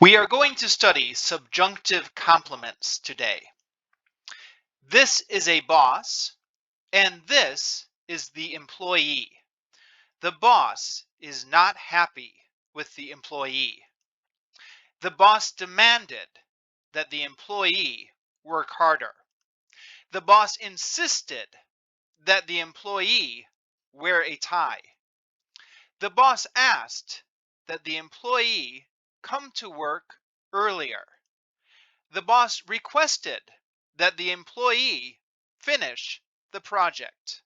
We are going to study subjunctive complements today. This is a boss, and this is the employee. The boss is not happy with the employee. The boss demanded that the employee work harder. The boss insisted that the employee wear a tie. The boss asked that the employee come to work earlier. The boss requested that the employee finish the project.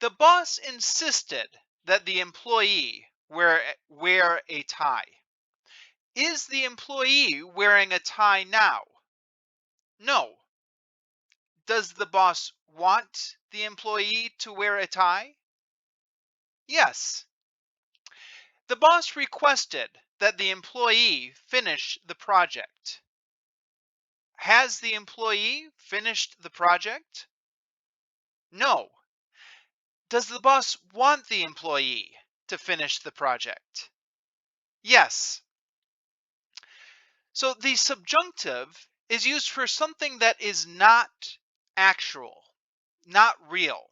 The boss insisted that the employee wear a tie. Is the employee wearing a tie now? No. Does the boss want the employee to wear a tie? Yes. The boss requested that the employee finish the project. Has the employee finished the project? No. Does the boss want the employee to finish the project? Yes. So the subjunctive is used for something that is not actual, not real,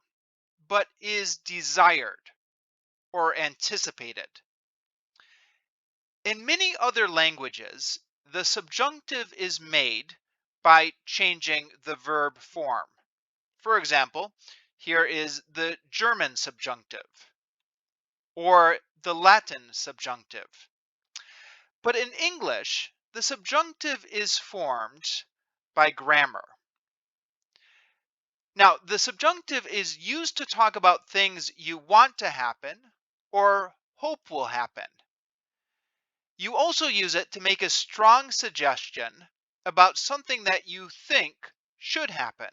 but is desired or anticipated. In many other languages, the subjunctive is made by changing the verb form. For example, here is the German subjunctive or the Latin subjunctive. But in English, the subjunctive is formed by grammar. Now, the subjunctive is used to talk about things you want to happen or hope will happen. You also use it to make a strong suggestion about something that you think should happen.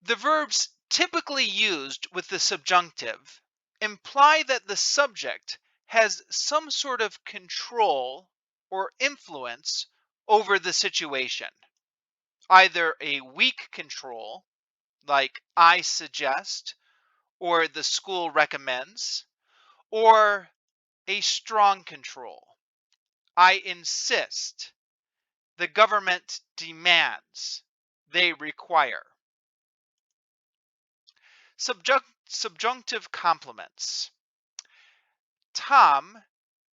The verbs typically used with the subjunctive imply that the subject has some sort of control or influence over the situation. Either a weak control, like I suggest, or the school recommends, or a strong control. I insist, the government demands, they require. Subjunctive complements. Tom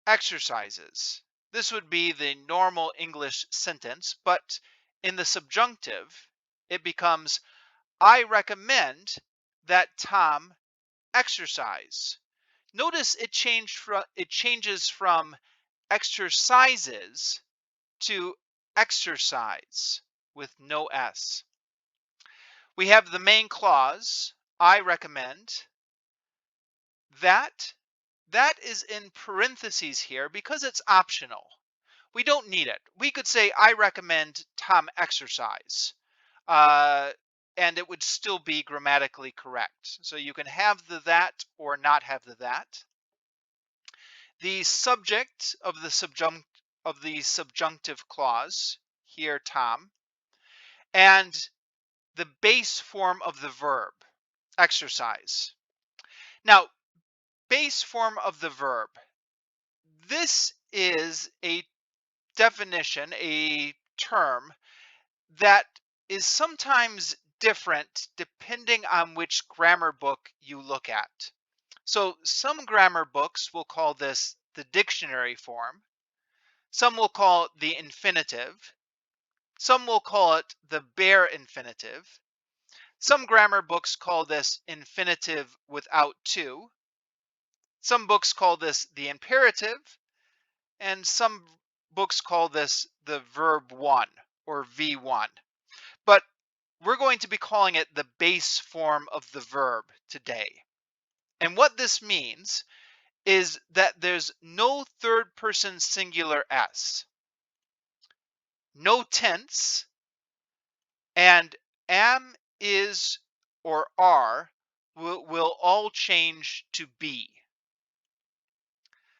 exercises. This would be the normal English sentence, but in the subjunctive, it becomes, I recommend that Tom exercise. Notice it changes from exercises to exercise with no S. We have the main clause, I recommend. That is in parentheses here because it's optional. We don't need it. We could say, I recommend Tom exercise. And it would still be grammatically correct. So you can have the that or not have the that. The subject of the subjunctive clause, here Tom, and the base form of the verb, exercise. Now, base form of the verb. This is a definition, a term that is sometimes different depending on which grammar book you look at. So some grammar books will call this the dictionary form. Some will call it the infinitive. Some will call it the bare infinitive. Some grammar books call this infinitive without to. Some books call this the imperative, and some books call this the verb 1 or V1. But we're going to be calling it the base form of the verb today. And what this means is that there's no third person singular S, no tense, and am, is, or are will all change to be.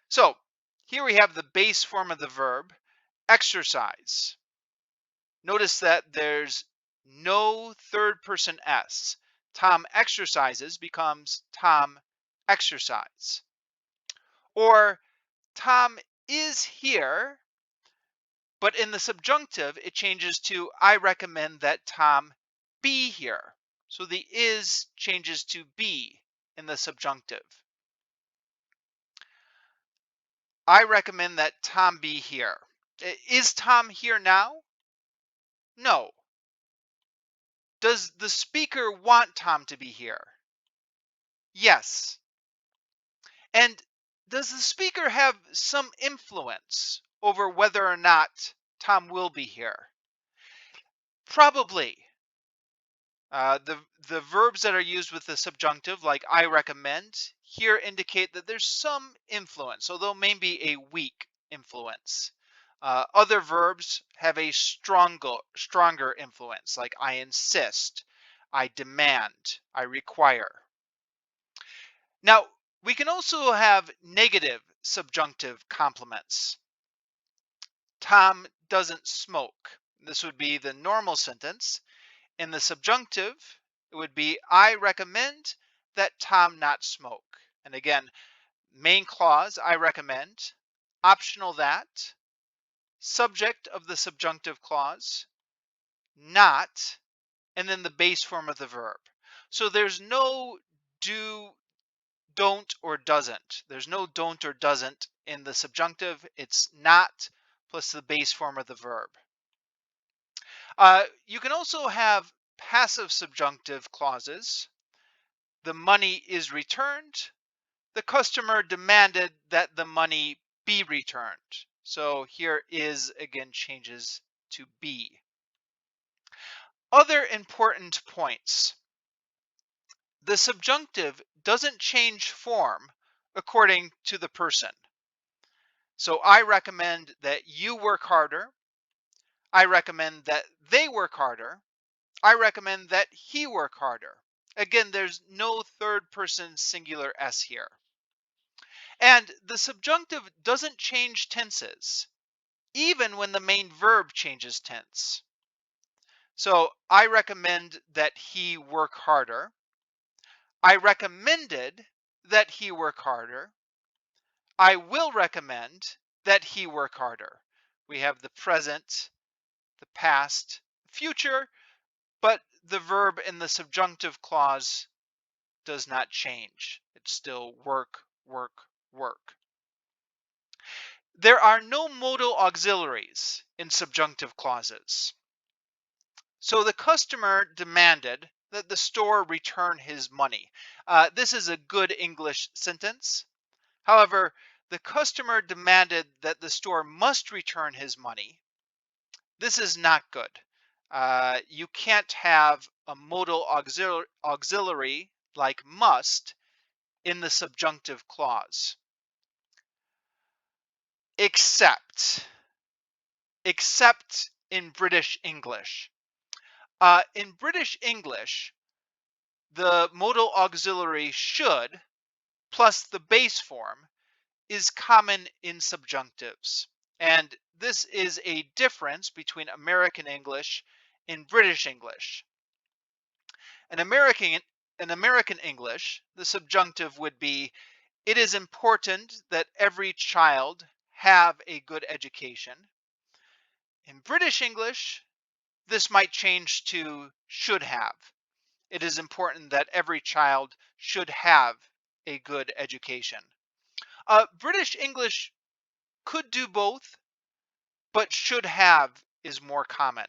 So here we have the base form of the verb, exercise. Notice that there's no third person S. Tom exercises becomes Tom exercise. Or Tom is here, but in the subjunctive, it changes to I recommend that Tom be here. So the is changes to be in the subjunctive. I recommend that Tom be here. Is Tom here now? No. Does the speaker want Tom to be here? Yes. And does the speaker have some influence over whether or not Tom will be here? Probably. The verbs that are used with the subjunctive, like I recommend, here indicate that there's some influence, although maybe a weak influence. Other verbs have a stronger influence, like I insist, I demand, I require. Now, we can also have negative subjunctive complements. Tom doesn't smoke. This would be the normal sentence. In the subjunctive, it would be I recommend that Tom not smoke. And again, main clause, I recommend, optional that, subject of the subjunctive clause, not, and then the base form of the verb. So there's no do, don't, or doesn't. There's no don't or doesn't in the subjunctive. It's not plus the base form of the verb. You can also have passive subjunctive clauses. The money is returned. The customer demanded that the money be returned. So here is again changes to be. Other important points. The subjunctive doesn't change form according to the person. So I recommend that you work harder. I recommend that they work harder. I recommend that he work harder. Again, there's no third person singular S here. And the subjunctive doesn't change tenses, even when the main verb changes tense. So I recommend that he work harder. I recommended that he work harder. I will recommend that he work harder. We have the present, the past, future, but the verb in the subjunctive clause does not change. It's still work, work, work. There are no modal auxiliaries in subjunctive clauses. So the customer demanded that the store return his money. This is a good English sentence. However, the customer demanded that the store must return his money. This is not good. You can't have a modal auxiliary like must in the subjunctive clause. Except in British English. In British English, the modal auxiliary should plus the base form is common in subjunctives. And this is a difference between American English and British English. In American English, the subjunctive would be, it is important that every child have a good education. In British English, this might change to should have. It is important that every child should have a good education. British English could do both, but should have is more common.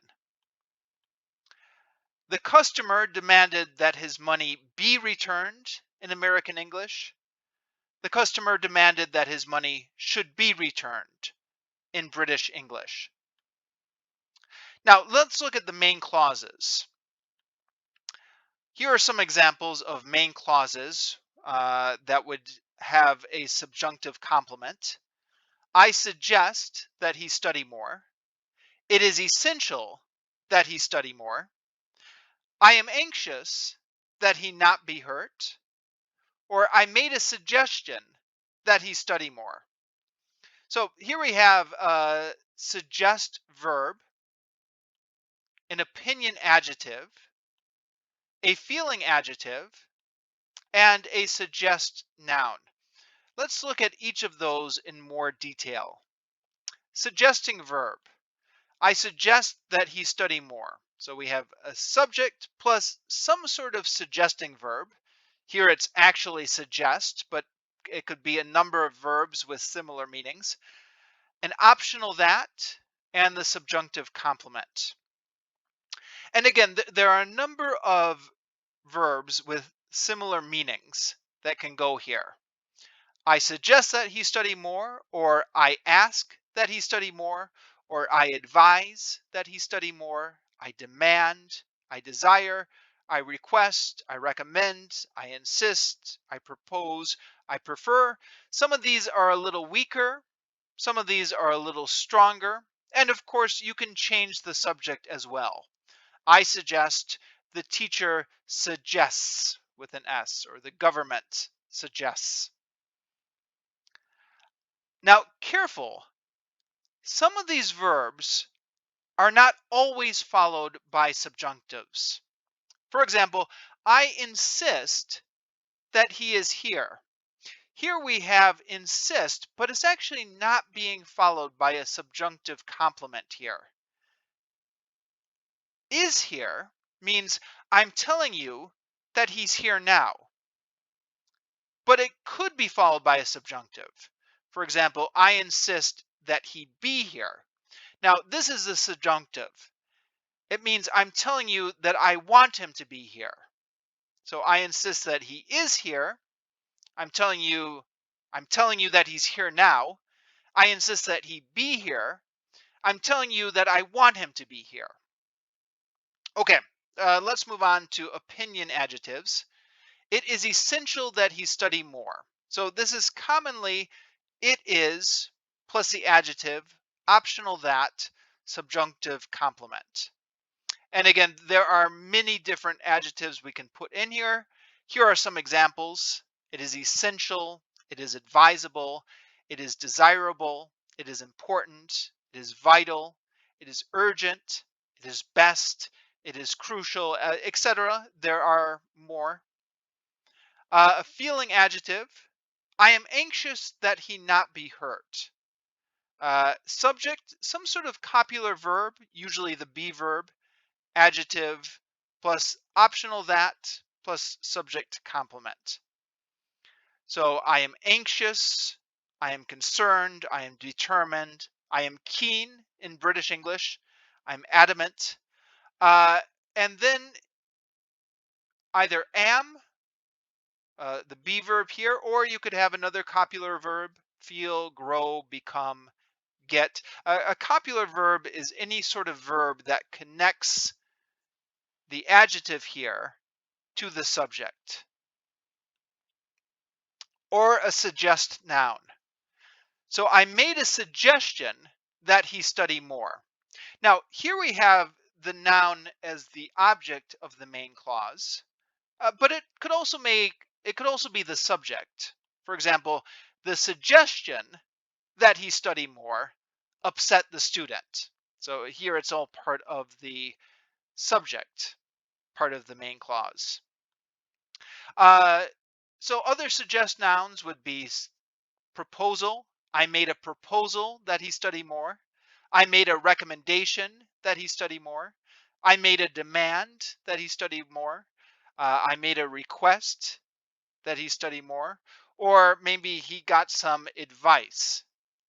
The customer demanded that his money be returned in American English. The customer demanded that his money should be returned in British English. Now let's look at the main clauses. Here are some examples of main clauses that would have a subjunctive complement. I suggest that he study more. It is essential that he study more. I am anxious that he not be hurt. Or I made a suggestion that he study more. So here we have a suggest verb, an opinion adjective, a feeling adjective, and a suggest noun. Let's look at each of those in more detail. Suggesting verb. I suggest that he study more. So we have a subject plus some sort of suggesting verb. Here it's actually suggest, but it could be a number of verbs with similar meanings. An optional that, and the subjunctive complement. And again, there are a number of verbs with similar meanings that can go here. I suggest that he study more, or I ask that he study more, or I advise that he study more, I demand, I desire, I request, I recommend, I insist, I propose, I prefer. Some of these are a little weaker, some of these are a little stronger, and of course you can change the subject as well. I suggest, the teacher suggests with an S, or the government suggests. Now, careful, some of these verbs are not always followed by subjunctives. For example, I insist that he is here. Here we have insist, but it's actually not being followed by a subjunctive complement here. Is here means I'm telling you that he's here now, but it could be followed by a subjunctive. For example, I insist that he be here. Now, this is a subjunctive. It means I'm telling you that I want him to be here. So I insist that he is here. I'm telling you that he's here now. I insist that he be here. I'm telling you that I want him to be here. Okay, let's move on to opinion adjectives. It is essential that he study more. So this is commonly it is plus the adjective, optional that, subjunctive complement. And again, there are many different adjectives we can put in here. Here are some examples. It is essential, it is advisable, it is desirable, it is important, it is vital, it is urgent, it is best, it is crucial, etc. There are more. A feeling adjective. I am anxious that he not be hurt. Subject, some sort of copular verb, usually the be verb, adjective plus optional that plus subject complement. So I am anxious, I am concerned, I am determined, I am keen in British English, I'm adamant. And then either am, the be verb here, or you could have another copular verb, feel, grow, become, get. A copular verb is any sort of verb that connects the adjective here to the subject, or a suggest noun. So I made a suggestion that he study more. Now, here we have the noun as the object of the main clause, but it could also be the subject. For example, the suggestion that he study more upset the student. So here it's all part of the subject, part of the main clause. So other suggest nouns would be proposal. I made a proposal that he study more. I made a recommendation that he study more. I made a demand that he study more. I made a request that he study more. Or maybe he got some advice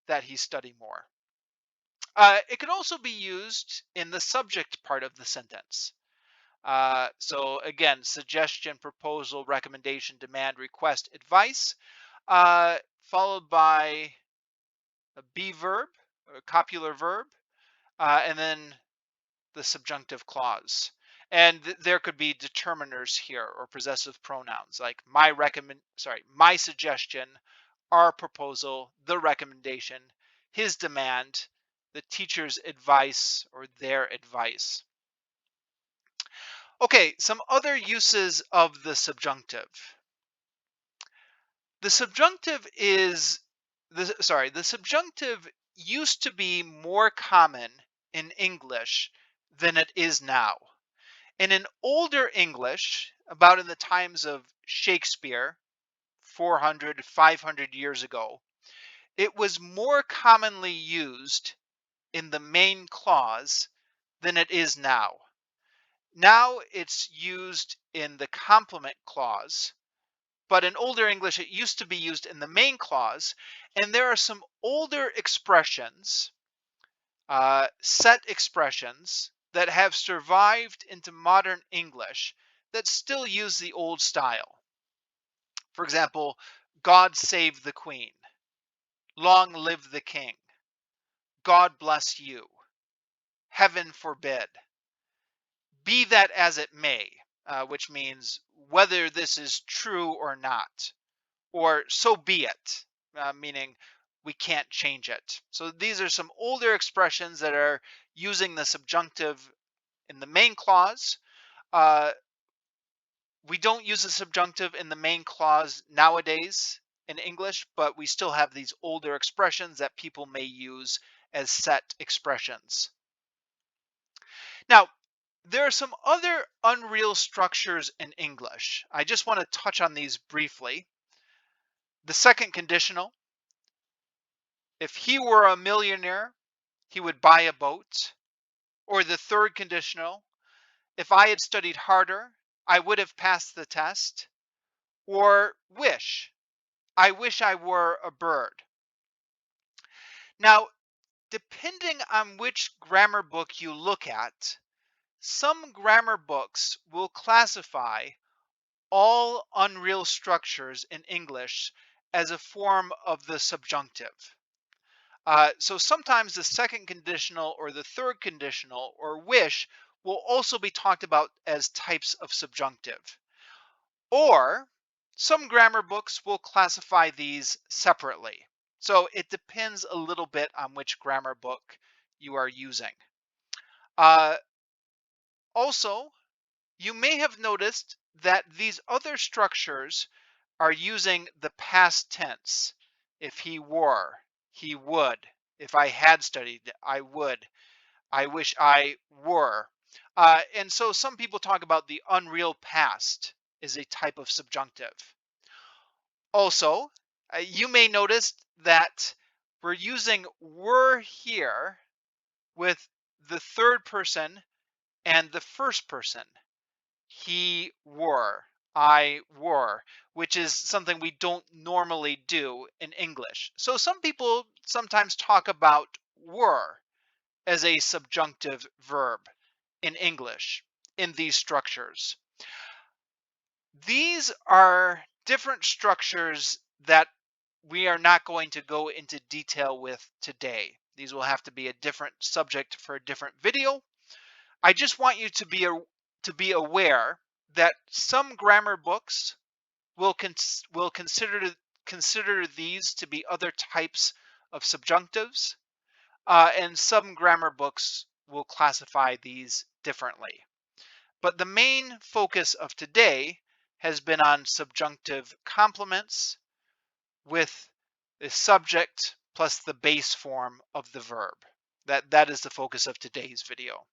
that he study more. It could also be used in the subject part of the sentence. So again, suggestion, proposal, recommendation, demand, request, advice, followed by a be verb, a copular verb, and then the subjunctive clause. And there could be determiners here, or possessive pronouns like my suggestion, our proposal, the recommendation, his demand, the teacher's advice, or their advice. Okay, some other uses of the subjunctive. The subjunctive used to be more common in English than it is now. In an older English, about in the times of Shakespeare, 400, 500 years ago, it was more commonly used in the main clause than it is now. Now it's used in the complement clause, but in older English, it used to be used in the main clause. And there are some older expressions, set expressions, that have survived into modern English that still use the old style. For example, God save the Queen, long live the King, God bless you, heaven forbid, be that as it may, which means whether this is true or not, or so be it, meaning we can't change it. So these are some older expressions that are using the subjunctive in the main clause. We don't use the subjunctive in the main clause nowadays in English, but we still have these older expressions that people may use as set expressions. Now, there are some other unreal structures in English. I just want to touch on these briefly. The second conditional: if he were a millionaire, he would buy a boat. Or the third conditional: if I had studied harder, I would have passed the test. Or wish: I wish I were a bird. Now, depending on which grammar book you look at, some grammar books will classify all unreal structures in English as a form of the subjunctive. So sometimes the second conditional or the third conditional or wish will also be talked about as types of subjunctive. Or some grammar books will classify these separately. So it depends a little bit on which grammar book you are using. Also, you may have noticed that these other structures are using the past tense. If he were, he would. If I had studied, I would. I wish I were. And so some people talk about the unreal past as a type of subjunctive. Also, you may notice that we're using were here with the third person and the first person. He were, I were, which is something we don't normally do in English. So some people sometimes talk about were as a subjunctive verb in English in these structures. These are different structures that we are not going to go into detail with today. These will have to be a different subject for a different video. I just want you to be aware that some grammar books will consider these to be other types of subjunctives, and some grammar books will classify these differently. But the main focus of today has been on subjunctive complements with the subject plus the base form of the verb. That is the focus of today's video.